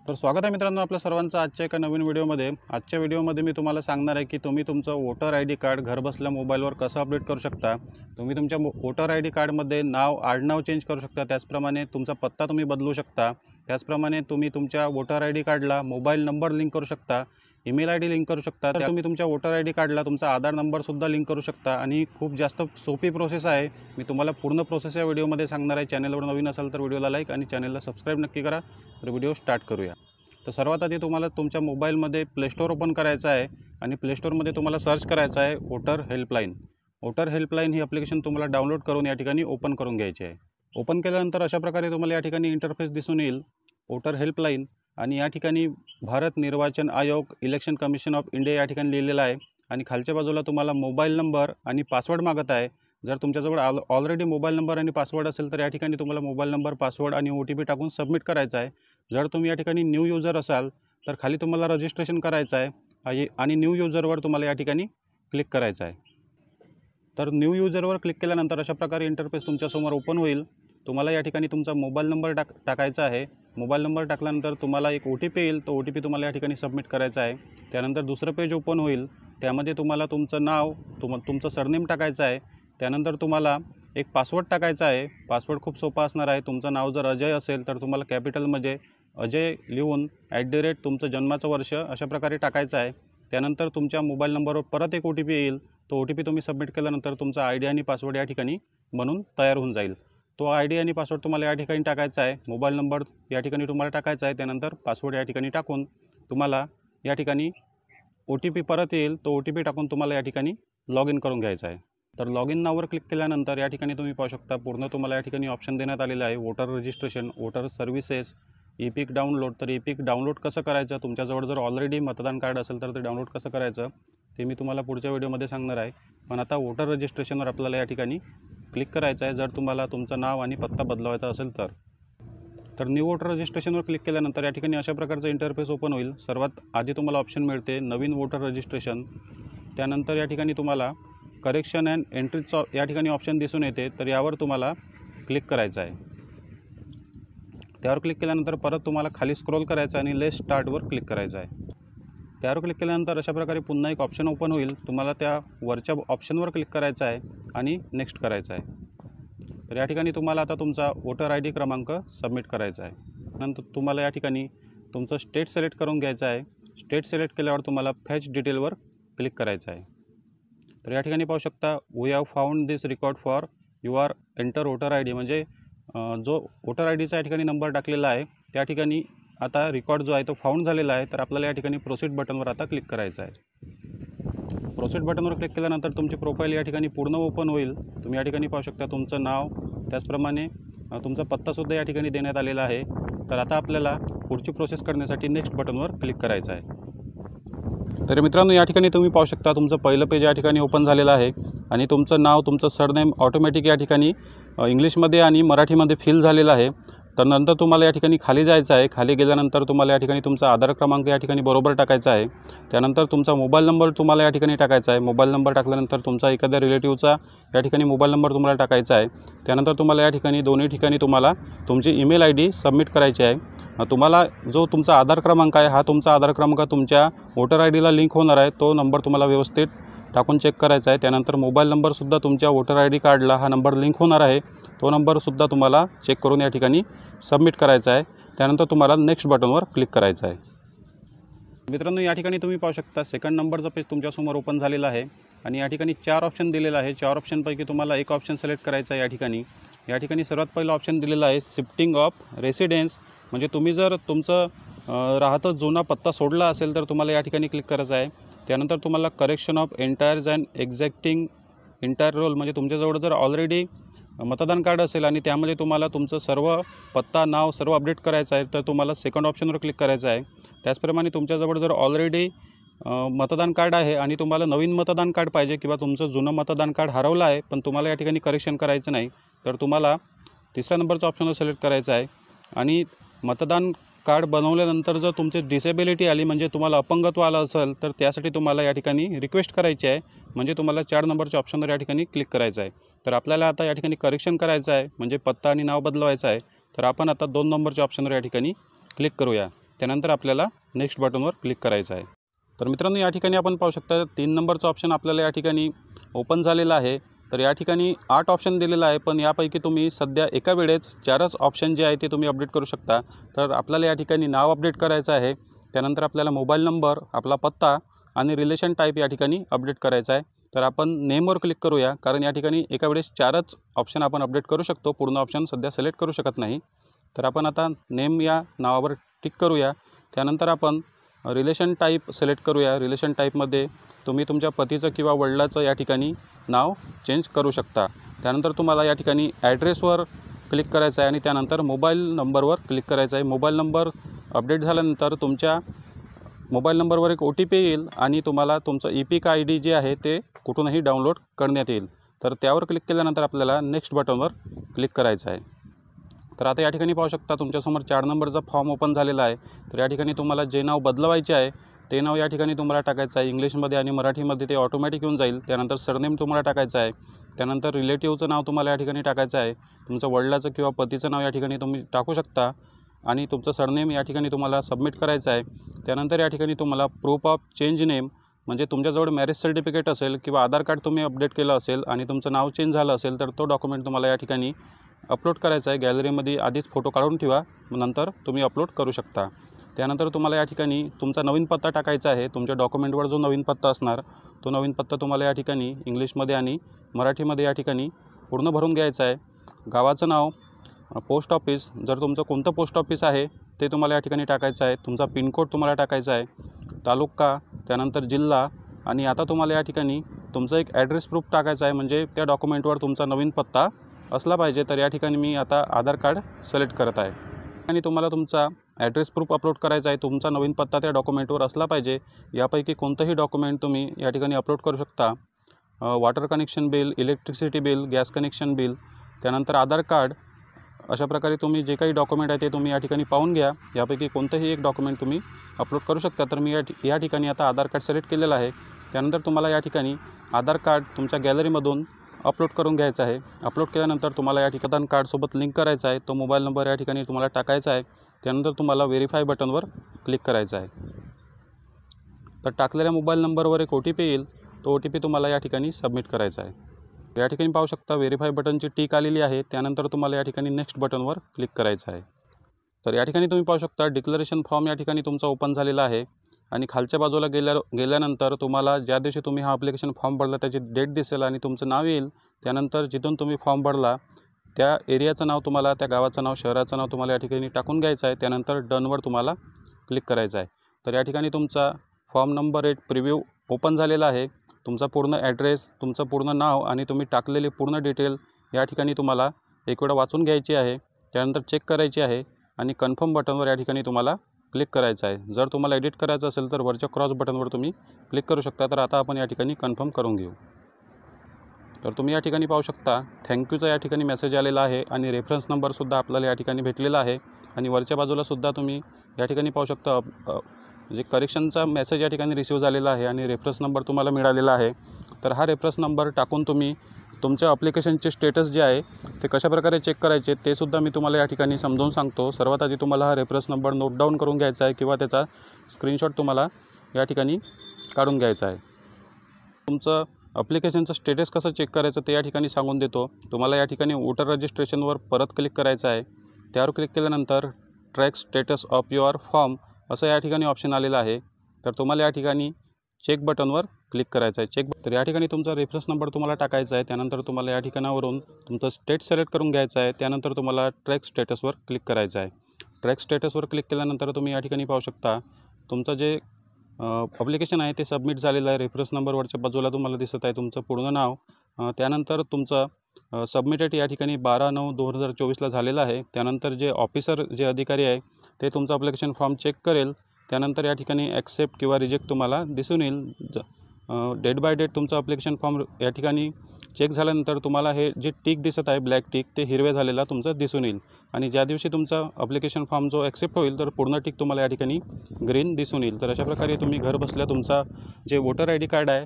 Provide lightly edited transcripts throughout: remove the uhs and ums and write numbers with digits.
तर स्वागत आहे मित्रांनो आपल्या सर्वांचं आजच्या एका नवीन व्हिडिओमध्ये। आजच्या व्हिडिओमध्ये मी तुम्हाला सांगणार आहे की तुम्ही तुमचं वोटर आयडी कार्ड घर बसल्या मोबाईलवर कसं अपडेट करू शकता। तुम्ही तुमच्या वोटर आयडी कार्डमध्ये नाव आडनाव चेंज करू शकता, त्याचप्रमाणे तुमचा पत्ता तुम्ही बदलू शकता, त्याचप्रमाणे तुम्ही तुमच्या वोटर आयडी कार्डला मोबाईल नंबर लिंक करू शकता, ईमेल आयडी लिंक करू शकता, तर तुम्ही तुमच्या वोटर आयडी कार्डला तुमचा आधार नंबर सुद्धा लिंक करू शकता। आणि खूप जास्त सोपी प्रोसेस आहे। मी तुम्हाला पूर्ण प्रोसेस या व्हिडिओमध्ये सांगणार आहे। चॅनलवर नवीन असाल तर व्हिडिओला लाईक आणि चॅनलला सबस्क्राइब नक्की करा। तर व्हिडिओ स्टार्ट करूया। तर सर्वात आधी तुम्हाला तुमच्या मोबाईलमध्ये प्ले स्टोर ओपन करायचं आहे आणि प्ले स्टोरमध्ये तुम्हाला सर्च करायचं आहे वोटर हेल्पलाइन। वोटर हेल्पलाइन ही ॲप्लिकेशन तुम्हाला डाउनलोड करून या ठिकाणी ओपन करून घ्यायची आहे। ओपन केल्यानंतर अशा प्रकारे तुम्हाला या ठिकाणी इंटरफेस दिसून येईल वोटर हेल्पलाइन। आणि या ठिकाणी भारत निर्वाचन आयोग इलेक्शन कमिशन ऑफ इंडिया या ठिकाणी लिहिलेलं आहे आणि खालच्या बाजूला तुम्हाला मोबाईल नंबर आणि पासवर्ड मागत आहे। जर तुमच्याजवळ ऑलरेडी मोबाईल नंबर आणि पासवर्ड असेल तर या ठिकाणी तुम्हाला मोबाईल नंबर, पासवर्ड आणि OTP टाकून सबमिट करायचा आहे। जर तुम्ही या ठिकाणी न्यू यूजर असाल तर खाली तुम्हाला रजिस्ट्रेशन करायचं आहे आणि न्यू यूजरवर तुम्हाला या ठिकाणी क्लिक करायचं आहे। तर न्यू यूजरवर क्लिक केल्यानंतर अशा प्रकारे इंटरफेस तुमच्यासमोर ओपन होईल। तुम्हाला या ठिकाणी तुमचा मोबाईल नंबर टाकायचा आहे। मोबाईल नंबर टाकल्यानंतर तुम्हाला एक OTP येईल, तो OTP तुम्हाला या ठिकाणी सबमिट करायचा आहे। त्यानंतर दुसरं पेज ओपन होईल, त्यामध्ये तुम्हाला तुमचं नाव, तुमचं सरनेम टाकायचं आहे। त्यानंतर तुम्हाला एक पासवर्ड टाकायचा आहे। पासवर्ड खूप सोपा असणार आहे। तुमचं नाव जर अजय असेल तर तुम्हाला कॅपिटलमध्ये अजय लिहून @ तुमचं जन्माचं वर्ष अशा प्रकारे टाकायचं आहे। त्यानंतर तुमच्या मोबाईल नंबरवर परत एक OTP येईल, तो OTP तुम्ही सबमिट केल्यानंतर तुमचा ID आणि पासवर्ड या ठिकाणी बनून तयार होऊन जाईल। तो ID आणि पासवर्ड तुम्हाला या ठिकाणी टाकायचा आहे। मोबाईल नंबर या ठिकाणी तुम्हाला टाकायचा आहे, त्यानंतर पासवर्ड या ठिकाणी टाकून तुम्हाला या ठिकाणी OTP परत येईल, तो OTP टाकून तुम्हाला या ठिकाणी लॉग इन करून घ्यायचा आहे। तर लॉग इन नाववर क्लिक केल्यानंतर या ठिकाणी तुम्ही पाहू शकता पूर्ण तुम्हाला या ठिकाणी ऑप्शन देण्यात आलेला आहे voter registration, voter services, e EPIC download. तर ई-पिक डाउनलोड कसं करायचं, तुमच्याजवळ जर ऑलरेडी मतदान कार्ड असेल तर ते डाउनलोड कसं करायचं ते मी तुम्हाला पुढच्या व्हिडिओमध्ये सांगणार आहे। पण आता वोटर रजिस्ट्रेशनवर आपल्याला या ठिकाणी क्लिक करायचं आहे जर तुम्हाला तुमचं नाव आणि पत्ता बदलवायचा असेल तर न्यू वोटर रजिस्ट्रेशनवर क्लिक केल्यानंतर या ठिकाणी अशा प्रकारचं इंटरफेस ओपन होईल। सर्वात आधी तुम्हाला ऑप्शन मिळते नवीन वोटर रजिस्ट्रेशन, त्यानंतर या ठिकाणी तुम्हाला करेक्शन अँड एंट्रीचं या ठिकाणी ऑप्शन दिसून येते, तर यावर तुम्हाला क्लिक करायचं आहे। त्यावर क्लिक केल्यानंतर परत तुम्हाला खाली स्क्रोल करायचं आहे आणि लेट्स स्टार्टवर क्लिक करायचं आहे। त्यावर क्लिक केल्यानंतर अशा प्रकारे पुन्हा एक ऑप्शन ओपन होईल, तुम्हाला त्या वरच्या ऑप्शनवर क्लिक करायचं आहे आणि नेक्स्ट करायचं आहे। तर या ठिकाणी तुम्हाला आता तुमचा वोटर ID क्रमांक सबमिट करायचा आहे। नंतर तुम्हाला या ठिकाणी तुमचं स्टेट सिलेक्ट करून घ्यायचं आहे। स्टेट सिलेक्ट केल्यावर तुम्हाला फॅच डिटेलवर क्लिक करायचं आहे। तर या ठिकाणी पाहू शकता we have found this record for your enter voter ID, म्हणजे जो वोटर IDचा या ठिकाणी नंबर टाकलेला आहे त्या ठिकाणी आता रेकॉर्ड जो आहे तो फाउंड झालेला आहे। तर आपल्याला या ठिकाणी प्रोसीड बटनवर आता क्लिक करायचं आहे। प्रोसीड बटनवर क्लिक केल्यानंतर तुमची प्रोफाईल या ठिकाणी पूर्ण ओपन होईल। तुम्ही या ठिकाणी पाहू शकता तुमचं नाव, त्याचप्रमाणे तुमचा पत्तासुद्धा या ठिकाणी देण्यात आलेला आहे। तर आता आपल्याला पुढची प्रोसेस करण्यासाठी नेक्स्ट बटनवर क्लिक करायचं आहे। तर मित्रांनो या ठिकाणी तुम्ही पाहू शकता तुमचं पहिलं पेज या ठिकाणी ओपन झालेलं आहे आणि तुमचं नाव, तुमचं सरनेम ऑटोमॅटिक या ठिकाणी इंग्लिशमध्ये आणि मराठीमध्ये फिल झालेलं आहे। तर नंतर तुम्हाला या ठिकाणी खाली जायचं आहे। खाली गेल्यानंतर तुम्हाला या ठिकाणी तुमचा आधार क्रमांक या ठिकाणी बरोबर टाकायचा आहे। त्यानंतर तुमचा मोबाईल नंबर तुम्हाला या ठिकाणी टाकायचा आहे। मोबाईल नंबर टाकल्यानंतर तुमचा एखाद्या रिलेटिव्हचा या ठिकाणी मोबाईल नंबर तुम्हाला टाकायचा आहे। त्यानंतर तुम्हाला या ठिकाणी दोन्ही ठिकाणी तुम्हाला तुमची ईमेल ID सबमिट करायची आहे। तुम्हाला जो तुमचा आधार क्रमांक आहे हा तुमचा आधार क्रमांक तुमच्या वोटर IDला लिंक होणार आहे, तो नंबर तुम्हाला व्यवस्थित टाकून चेक करायचा आहे। त्यानंतर मोबाईल नंबरसुद्धा तुमच्या वोटर ID कार्डला हा नंबर लिंक होणार आहे, तो नंबरसुद्धा तुम्हाला चेक करून या ठिकाणी सबमिट करायचा आहे। त्यानंतर तुम्हाला नेक्स्ट बटनवर क्लिक करायचं आहे। मित्रांनो या ठिकाणी तुम्ही पाहू शकता सेकंड नंबरचा पेज तुमच्यासमोर ओपन झालेला आहे आणि या ठिकाणी 4 ऑप्शन दिलेला आहे। 4 ऑप्शनपैकी तुम्हाला एक ऑप्शन सिलेक्ट करायचा आहे। या ठिकाणी सर्वात पहिला ऑप्शन दिलेला आहे शिफ्टिंग ऑफ रेसिडेन्स, म्हणजे तुम्ही जर तुमचं राहतं जुना पत्ता सोडला असेल तर तुम्हाला या ठिकाणी क्लिक करायचं आहे। त्यानंतर तुम्हाला correction of entries and exacting entire roll, म्हणजे तुमच्याजवळ जर ऑलरेडी मतदान कार्ड असेल आणि त्यामध्ये तुम्हाला तुमचं सर्व पत्ता, नाव सर्व अपडेट करायचं आहे तर तुम्हाला सेकंड ऑप्शनवर क्लिक करायचं आहे। त्याचप्रमाणे तुमच्याजवळ जर ऑलरेडी मतदान कार्ड आहे आणि तुम्हाला नवीन मतदान कार्ड पाहिजे किंवा तुमचं जुनं मतदान कार्ड हरवलं आहे पण तुम्हाला या ठिकाणी करेक्शन करायचं नाही तर तुम्हाला तिसऱ्या नंबरचा ऑप्शनवर सिलेक्ट करायचं आहे। आणि मतदान कार्ड बनवल्यानंतर जर तुमची डिसेबिलिटी आली, म्हणजे तुम्हाला अपंगत्व आलं असेल तर त्यासाठी तुम्हाला या ठिकाणी रिक्वेस्ट करायची आहे, म्हणजे तुम्हाला 4 नंबरच्या ऑप्शनवर या ठिकाणी क्लिक करायचं आहे। तर आपल्याला आता या ठिकाणी करेक्शन करायचं आहे, म्हणजे पत्ता आणि नाव बदलवायचं आहे। तर आपण आता 2 नंबरच्या ऑप्शनवर या ठिकाणी क्लिक करूया। त्यानंतर आपल्याला नेक्स्ट बटनवर क्लिक करायचं आहे। तर मित्रांनो, या ठिकाणी आपण पाहू शकता 3 नंबरचा ऑप्शन आपल्याला या ठिकाणी ओपन झालेला आहे। तर या ठिकाणी 8 ऑप्शन दिलेला आहे, पण यापैकी तुम्ही सध्या एका वेळेस 4च ऑप्शन जे आहे ते तुम्ही अपडेट करू शकता। तर आपल्याला या ठिकाणी नाव अपडेट करायचं आहे, त्यानंतर आपल्याला मोबाईल नंबर, आपला पत्ता आणि रिलेशन टाईप या ठिकाणी अपडेट करायचा आहे। तर आपण नेमवर क्लिक करूया, कारण या ठिकाणी एका वेळेस 4च ऑप्शन आपण अपडेट करू शकतो, पूर्ण ऑप्शन सध्या सिलेक्ट करू शकत नाही। तर आपण आता नेम या नावावर टिक करूया। त्यानंतर आपण रिलेशन टाईप सिलेक्ट करूया। रिलेशन टाईपमध्ये तुम्ही तुमच्या पतीचं किंवा वडिलाचं या ठिकाणी नाव चेंज करू शकता। त्यानंतर तुम्हाला या ठिकाणी ॲड्रेसवर क्लिक करायचं आहे आणि त्यानंतर मोबाईल नंबरवर क्लिक करायचं आहे। मोबाईल नंबर अपडेट झाल्यानंतर तुमच्या मोबाईल नंबरवर एक OTP येईल आणि तुम्हाला तुमचं EPIC ID जे आहे ते कुठूनही डाउनलोड करण्यात येईल। तर त्यावर क्लिक केल्यानंतर आपल्याला नेक्स्ट बटनवर क्लिक करायचं आहे। तर आता या ठिकाणी पाहू शकता तुमच्यासमोर 4 नंबरचा फॉर्म ओपन झालेला आहे। तर या ठिकाणी तुम्हाला जे नाव बदलवायचे आहे ते नाव या ठिकाणी तुम्हाला टाकायचं आहे। इंग्लिशमध्ये आणि मराठीमध्ये ते ऑटोमॅटिक येऊन जाईल। त्यानंतर सरनेम तुम्हाला टाकायचं आहे। त्यानंतर रिलेटिव्हचं नाव तुम्हाला या ठिकाणी टाकायचं आहे। तुमचं वडिलाचं किंवा पतीचं नाव या ठिकाणी तुम्ही टाकू शकता आणि तुमचं सरनेम या ठिकाणी तुम्हाला सबमिट करायचं आहे। त्यानंतर या ठिकाणी तुम्हाला प्रूफ ऑफ चेंज नेम, म्हणजे तुमच्याजवळ मॅरेज सर्टिफिकेट असेल किंवा आधार कार्ड तुम्ही अपडेट केलं असेल आणि तुमचं नाव चेंज झालं असेल तर तो डॉक्युमेंट तुम्हाला या ठिकाणी अपलोड करायचा आहे। गॅलरीमध्ये आधीच फोटो काढून ठेवा, नंतर तुम्ही अपलोड करू शकता। त्यानंतर तुम्हाला या ठिकाणी तुमचा नवीन पत्ता टाकायचा आहे। तुमच्या डॉक्युमेंटवर जो नवीन पत्ता असणार तो नवीन पत्ता तुम्हाला या ठिकाणी इंग्लिशमध्ये आणि मराठीमध्ये या ठिकाणी पूर्ण भरून घ्यायचा आहे। गावाचं नाव, पोस्ट ऑफिस, जर तुमचं कोणतं पोस्ट ऑफिस आहे ते तुम्हाला या ठिकाणी टाकायचं आहे। तुमचा पिनकोड तुम्हाला टाकायचा आहे, तालुका, त्यानंतर जिल्हा आणि आता तुम्हाला या ठिकाणी तुमचं एक ॲड्रेस प्रूफ टाकायचं आहे, म्हणजे त्या डॉक्युमेंटवर तुमचा नवीन पत्ता असला पाहिजे। तर या ठिकाणी मी आता आधार कार्ड सिलेक्ट करत आहे आणि तुम्हाला तुमचा ॲड्रेस प्रूफ अपलोड करायचा आहे। तुमचा नवीन पत्ता त्या डॉक्युमेंटवर असला पाहिजे। यापैकी कोणतंही डॉक्युमेंट तुम्ही या ठिकाणी अपलोड करू शकता। Water connection bill, electricity bill, gas connection bill, त्यानंतर आधार कार्ड, अशा प्रकारे तुम्ही जे काही डॉक्युमेंट आहे ते तुम्ही या ठिकाणी पाहून घ्या। यापैकी कोणतंही एक डॉक्युमेंट तुम्ही अपलोड करू शकता। तर मी या ठिकाणी आता आधार कार्ड सिलेक्ट केलेलं आहे। त्यानंतर तुम्हाला या ठिकाणी आधार कार्ड तुमच्या गॅलरीमधून अपलोड करून घ्यायचं आहे। अपलोड केल्यानंतर तुम्हाला या ठिकाणी आधार कार्डसोबत लिंक करायचा आहे। तो मोबाईल नंबर या ठिकाणी तुम्हाला टाकायचा आहे। त्यानंतर तुम्हाला व्हेरीफाय बटनवर क्लिक करायचं आहे। तर टाकलेल्या मोबाईल नंबरवर एक OTP येईल, तो OTP तुम्हाला या ठिकाणी सबमिट करायचा आहे। या ठिकाणी पाहू शकता व्हेरीफाय बटनची टिक आलेली आहे। त्यानंतर तुम्हाला या ठिकाणी नेक्स्ट बटनवर क्लिक करायचं आहे। तर या ठिकाणी तुम्ही पाहू शकता डिक्लरेशन फॉर्म या ठिकाणी तुमचा ओपन झालेला आहे आणि खालच्या बाजूला गेल्यानंतर तुम्हाला ज्या दिवशी तुम्ही हा ॲप्लिकेशन फॉर्म भरला त्याची डेट दिसेल आणि तुमचं नाव येईल। त्यानंतर जिथून तुम्ही फॉर्म भरला त्या एरियाचं नाव तुम्हाला, त्या गावाचं नाव, शहराचं नाव तुम्हाला या ठिकाणी टाकून घ्यायचं आहे। त्यानंतर डनवर तुम्हाला क्लिक करायचं आहे। तर या ठिकाणी तुमचा फॉर्म नंबर 8 प्रिव्ह्यू ओपन झालेला आहे। तुमचा पूर्ण ॲड्रेस, तुमचं पूर्ण नाव आणि तुम्ही टाकलेली पूर्ण डिटेल या ठिकाणी तुम्हाला एक वेळा वाचून घ्यायची आहे। त्यानंतर चेक करायची आहे आणि कन्फर्म बटनवर या ठिकाणी तुम्हाला क्लिक करायचं आहे। जर तुम्हाला एडिट करायचं असेल तर वरच्या क्रॉस बटनवर तुम्ही क्लिक करू शकता। तर आता आपण या ठिकाणी कन्फर्म करून घेऊ। तर तुम्ही या ठिकाणी पाहू शकता थँक्यूचा या ठिकाणी मेसेज आलेला आहे आणि रेफरन्स नंबरसुद्धा आपल्याला या ठिकाणी भेटलेला आहे आणि वरच्या बाजूलासुद्धा तुम्ही या ठिकाणी पाहू शकता म्हणजे करेक्शनचा मेसेज या ठिकाणी रिसीव झालेला आहे आणि रेफरन्स नंबर तुम्हाला मिळालेला आहे। तर हा रेफरन्स नंबर टाकून तुम्ही तुमच्या ॲप्लिकेशनचे स्टेटस जे आहे ते कशाप्रकारे चेक करायचे ते सुद्धा मी तुम्हाला या ठिकाणी समजावून सांगतो। सर्वात आधी तुम्हाला हा रेफरन्स नंबर नोट डाऊन करून घ्यायचा आहे किंवा त्याचा स्क्रीनशॉट तुम्हाला या ठिकाणी काढून घ्यायचा आहे। तुमचं ॲप्लिकेशनचं स्टेटस कसं चेक करायचं ते या ठिकाणी सांगून देतो। तुम्हाला या ठिकाणी वोटर रजिस्ट्रेशनवर परत क्लिक करायचं आहे। त्यावर क्लिक केल्यानंतर track status of your form असं या ठिकाणी ऑप्शन आलेलं आहे। तर तुम्हाला या ठिकाणी चेक बटनवर क्लिक करायचं आहे। तर या ठिकाणी तुमचा रेफरन्स नंबर तुम्हाला टाकायचा आहे। त्यानंतर तुम्हाला या ठिकाणावरून तुमचं स्टेट सिलेक्ट करून घ्यायचं आहे। त्यानंतर तुम्हाला ट्रॅक स्टेटसवर क्लिक करायचं आहे। ट्रॅक स्टेटसवर क्लिक केल्यानंतर तुम्ही या ठिकाणी पाहू शकता तुमचं जे ॲप्लिकेशन आहे ते सबमिट झालेलं आहे। रेफरन्स नंबरवरच्या बाजूला तुम्हाला दिसत आहे तुमचं पूर्ण नाव, त्यानंतर तुमचं सबमिटेड या ठिकाणी 12/9/2024ला झालेलं आहे। त्यानंतर जे ऑफिसर, जे अधिकारी आहे ते तुमचं ॲप्लिकेशन फॉर्म चेक करेल। त्यानंतर या ठिकाणी ॲक्सेप्ट किंवा रिजेक्ट तुम्हाला दिसून येईल। डेट बाय डेट तुमचं ॲप्लिकेशन फॉर्म या ठिकाणी चेक झाल्यानंतर तुम्हाला हे जे टिक दिसत आहे ब्लॅक टिक ते हिरव्या झालेला तुमचं दिसून येईल आणि ज्या दिवशी तुमचा ॲप्लिकेशन फॉर्म जो ॲक्सेप्ट होईल तर पूर्ण टिक तुम्हाला या ठिकाणी ग्रीन दिसून येईल। तर अशा प्रकारे तुम्ही घर बसल्या तुमचा जे वोटर ID कार्ड आहे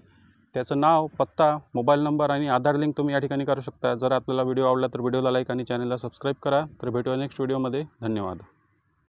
त्याचं नाव, पत्ता, मोबाईल नंबर आणि आधार लिंक तुम्ही या ठिकाणी करू शकता। जर आपल्याला व्हिडिओ आवडला तर व्हिडिओला लाईक आणि चॅनलला सबस्क्राईब करा। तर भेटूया नेक्स्ट व्हिडिओमध्ये। धन्यवाद।